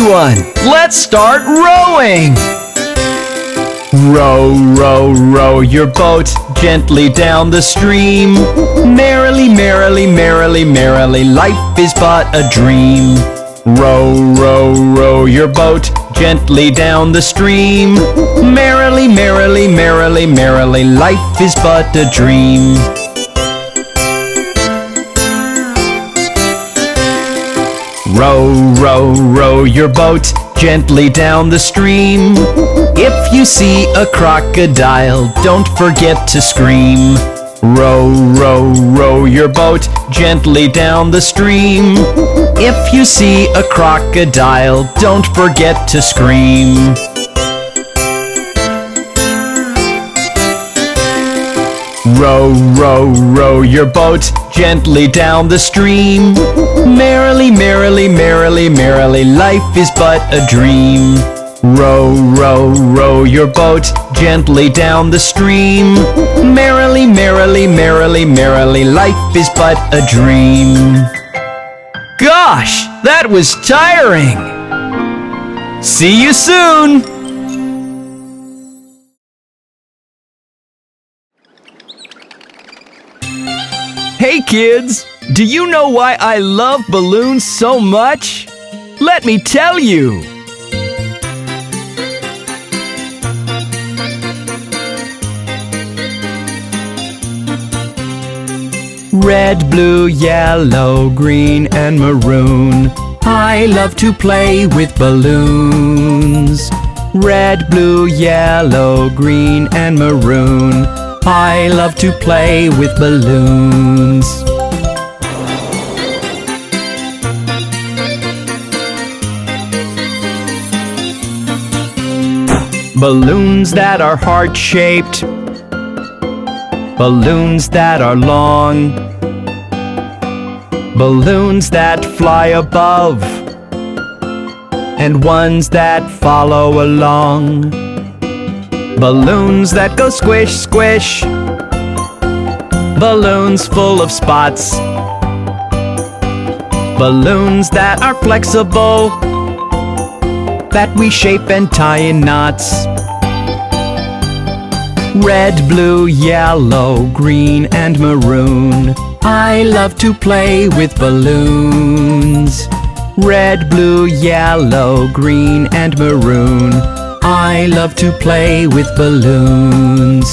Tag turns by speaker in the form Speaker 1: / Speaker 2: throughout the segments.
Speaker 1: everyone, let's start rowing! Row, row, row your boat gently down the stream. Merrily, merrily, merrily, merrily, life is but a dream. Row, row, row your boat gently down the stream. Merrily, merrily, merrily, merrily, life is but a dream. Row, row, row your boat gently down the stream. If you see a crocodile, don't forget to scream. Row, row, row your boat gently down the stream. If you see a crocodile, don't forget to scream. Row, row, row your boat gently down the stream. Merrily, merrily, merrily, merrily, life is but a dream. Row, row, row your boat gently down the stream. Merrily, merrily, merrily, merrily, life is but a dream. Gosh, that was tiring! See you soon! Hey kids, do you know why I love balloons so much? Let me tell you! Red, blue, yellow, green, and maroon. I love to play with balloons. Red, blue, yellow, green, and maroon. I love to play with balloons. Balloons that are heart-shaped. Balloons that are long. Balloons that fly above. And ones that follow along. Balloons that go squish, squish. Balloons full of spots. Balloons that are flexible, that we shape and tie in knots. Red, blue, yellow, green, and maroon. I love to play with balloons. Red, blue, yellow, green, and maroon. I love to play with balloons.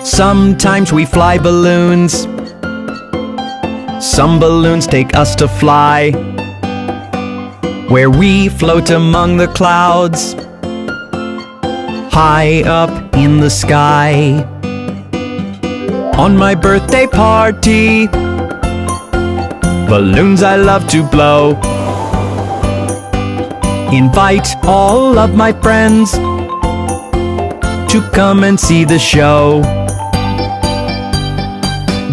Speaker 1: Sometimes we fly balloons. Some balloons take us to fly, where we float among the clouds, high up in the sky. On my birthday party, balloons I love to blow. Invite all of my friends to come and see the show.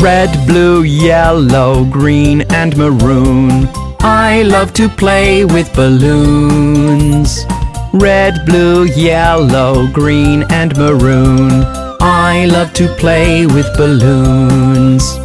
Speaker 1: Red, blue, yellow, green, and maroon. I love to play with balloons. Red, blue, yellow, green, and maroon. I love to play with balloons.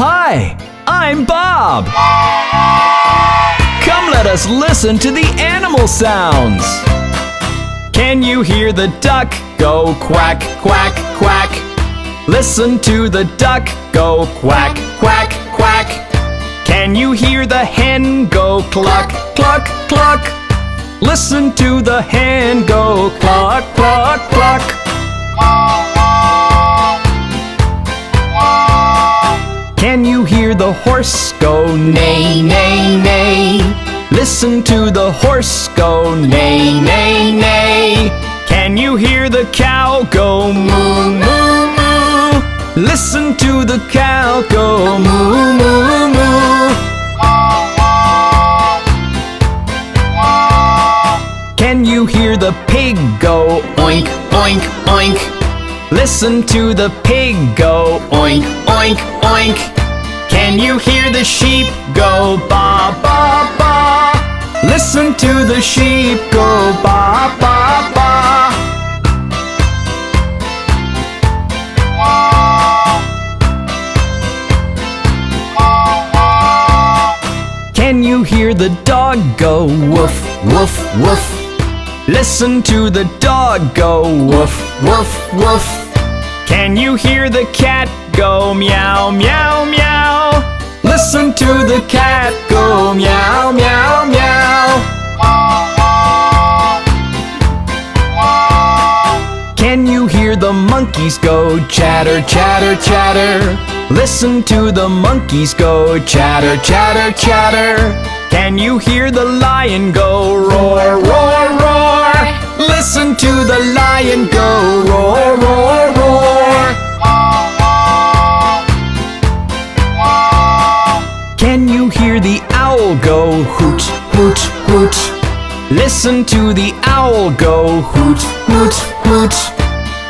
Speaker 1: Hi, I'm Bob. Come let us listen to the animal sounds. Can you hear the duck go quack, quack, quack? Listen to the duck go quack, quack, quack. Can you hear the hen go cluck, cluck, cluck? Listen to the hen go cluck, cluck, cluck. Can you hear the horse go neigh, neigh, neigh? Listen to the horse go neigh, neigh, neigh. Can you hear the cow go moo, moo, moo? Listen to the cow go moo, moo, moo. pig go oink, oink, oink. Listen to the pig go oink, oink, oink. Can you hear the sheep go ba, ba, ba? Listen to the sheep go ba, ba, ba. Can you hear the dog go woof, woof, woof? Listen to the dog go woof, woof, woof. Can you hear the cat go meow, meow, meow? Listen to the cat go meow, meow, meow. Can you hear the monkeys go chatter, chatter, chatter? Listen to the monkeys go chatter, chatter, chatter. Can you hear the lion go roar, roar, roar? Listen to the lion go roar, roar, roar. Can you hear the owl go hoot, hoot, hoot? Listen to the owl go hoot, hoot, hoot.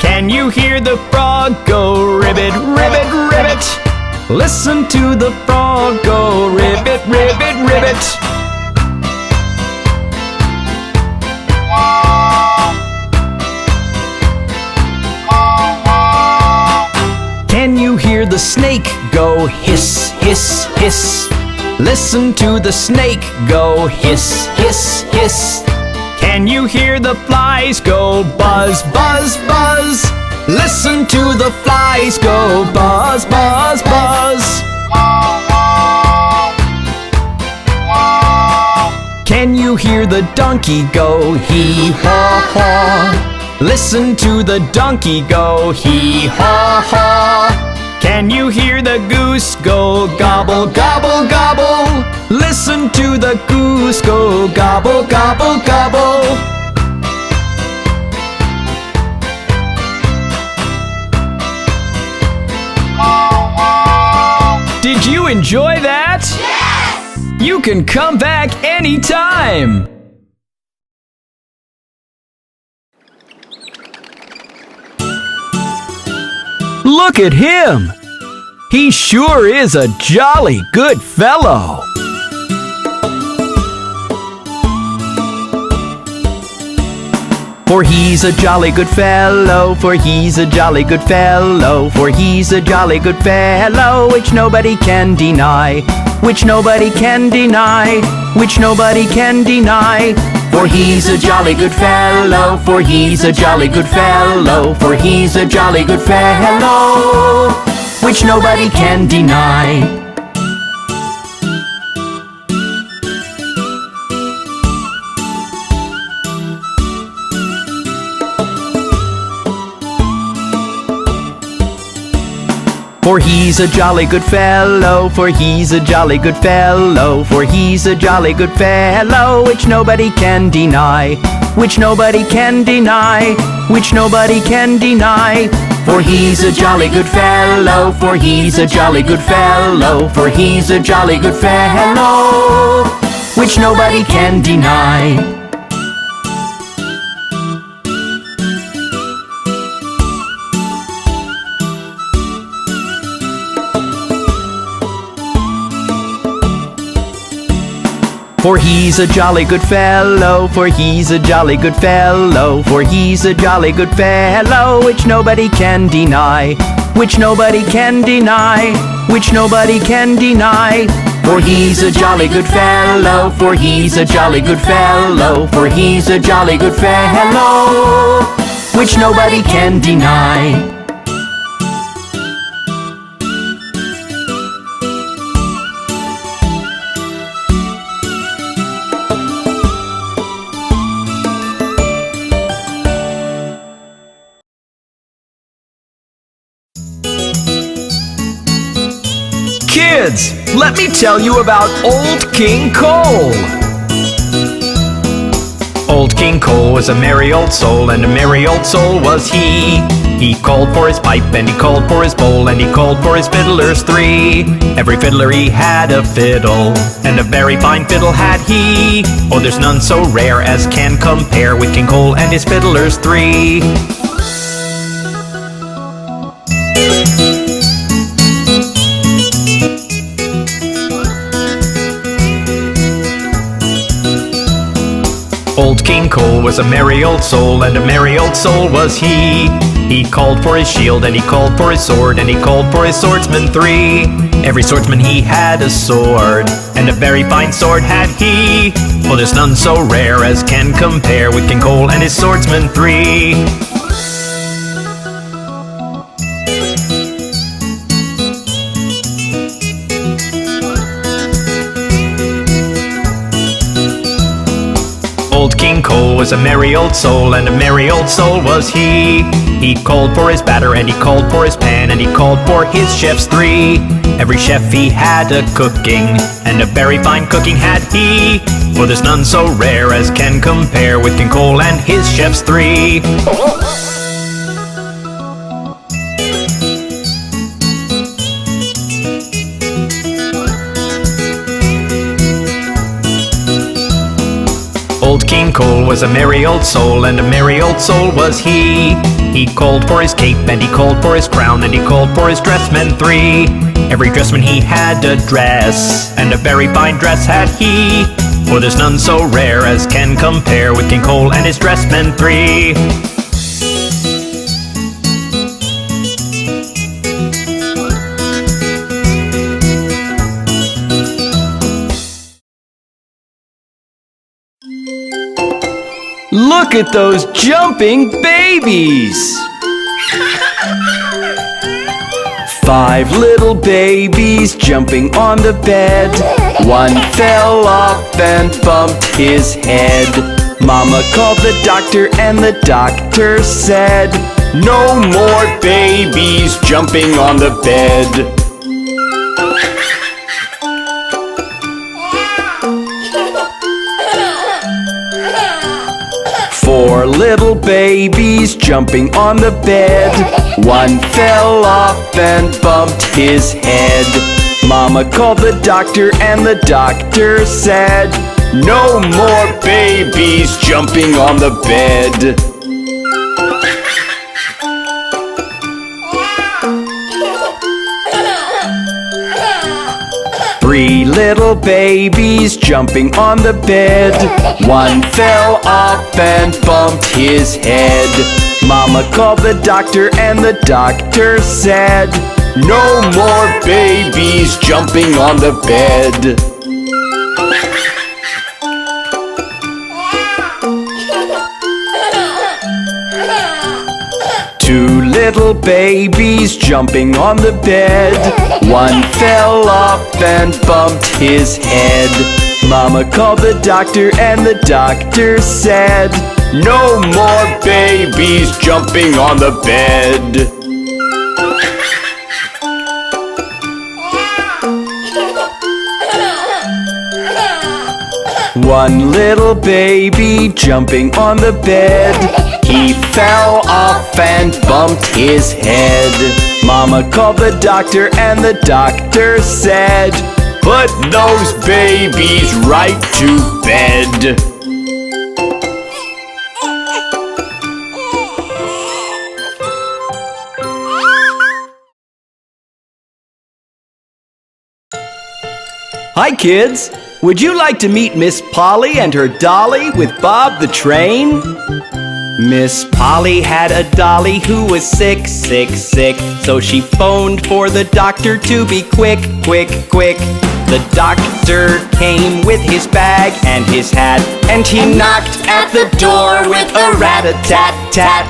Speaker 1: Can you hear the frog go ribbit, ribbit, ribbit? Listen to the frog go ribbit, ribbit, ribbit. Can you hear the snake go hiss, hiss, hiss? Listen to the snake go hiss, hiss, hiss. Can you hear the flies go buzz, buzz, buzz? Listen to the flies go buzz, buzz, buzz. Can you hear the donkey go hee haw haw? Listen to the donkey go hee haw haw. Can you hear the goose go gobble, gobble, gobble? Listen to the goose go gobble, gobble, gobble. Did you enjoy that? Yes! You can come back anytime! Look at him! He sure is a jolly good fellow! For he's a jolly good fellow, for he's a jolly good fellow, for he's a jolly good fellow, which nobody can deny, which nobody can deny, which nobody can deny. For he's a jolly good fellow, for he's a jolly good fellow, for he's a jolly good fellow, which nobody can deny. For he's a jolly good fellow, for he's a jolly good fellow, for he's a jolly good fellow, which nobody can deny, which nobody can deny, which nobody can deny. For he's a jolly good fellow, for he's a jolly good fellow, for he's a jolly good fellow, which nobody can deny. For he's a jolly good fellow, for he's a jolly good fellow, for he's a jolly good fellow, which nobody can deny, which nobody can deny, which nobody can deny. For he's a jolly good fellow, for he's a jolly good fellow, for he's a jolly good fellow, which nobody can deny. Kids, let me tell you about Old King Cole. Old King Cole was a merry old soul, and a merry old soul was he. He called for his pipe, and he called for his bowl, and he called for his fiddlers three. Every fiddler he had a fiddle, and a very fine fiddle had he. Oh, there's none so rare as can compare with King Cole and his fiddlers three. Old King Cole was a merry old soul, and a merry old soul was he. He called for his shield, and he called for his sword, and he called for his swordsmen three. Every swordsman he had a sword, and a very fine sword had he. Oh, there's none so rare as can compare with King Cole and his swordsmen three. Old King Cole was a merry old soul, and a merry old soul was he. He called for his batter, and he called for his pan, and he called for his chefs three. Every chef he had a cooking, and a very fine cooking had he. For there's none so rare as can compare with King Cole and his chefs three. Old King Cole was a merry old soul, and a merry old soul was he. He called for his cape, and he called for his crown, and he called for his dressmen three. Every dressman he had a dress, and a very fine dress had he. For there's none so rare as can compare with King Cole and his dressmen three.
Speaker 2: Look at those jumping babies! 5 little babies jumping on the bed. One fell off and bumped his head. Mama called the doctor, and the doctor said, "No more babies jumping on the bed." 4 little babies jumping on the bed. One fell off and bumped his head. Mama called the doctor, and the doctor said, "No more babies jumping on the bed." 3 little babies jumping on the bed. One fell off and bumped his head. Mama called the doctor, and the doctor said, "No more babies jumping on the bed." Two little babies jumping on the bed. One fell off and bumped his head. Mama called the doctor, and the doctor said, "No more babies jumping on the bed." One little baby jumping on the bed. He fell off and bumped his head. Mama called the doctor, and the doctor said, "Put those babies right to bed." Hi kids! Would you like to meet Miss Polly and her Dolly with Bob the Train? Miss Polly had a dolly who was sick, sick, sick. So she phoned for the doctor to be quick, quick, quick. The doctor came with his bag and his hat, and he knocked at the door with a rat-a-tat-tat.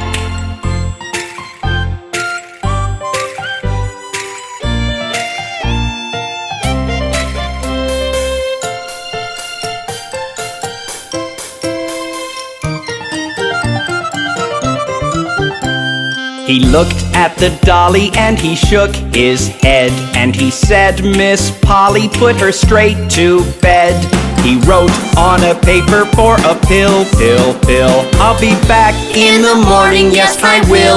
Speaker 2: He looked at the dolly and he shook his head, and he said, "Miss Polly, put her straight to bed." He wrote on a paper for a pill, pill, pill. I'll be back in the morning, yes I will.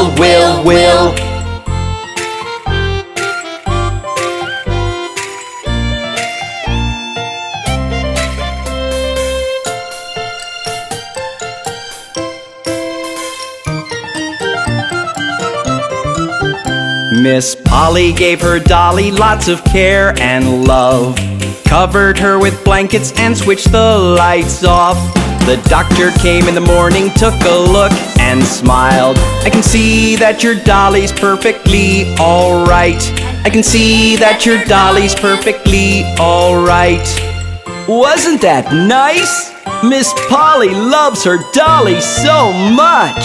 Speaker 2: Miss Polly gave her Dolly lots of care and love, covered her with blankets and switched the lights off. The doctor came in the morning, took a look and smiled. I can see that your Dolly's perfectly alright. I can see that your Dolly's perfectly alright. Wasn't that nice? Miss Polly loves her Dolly so much.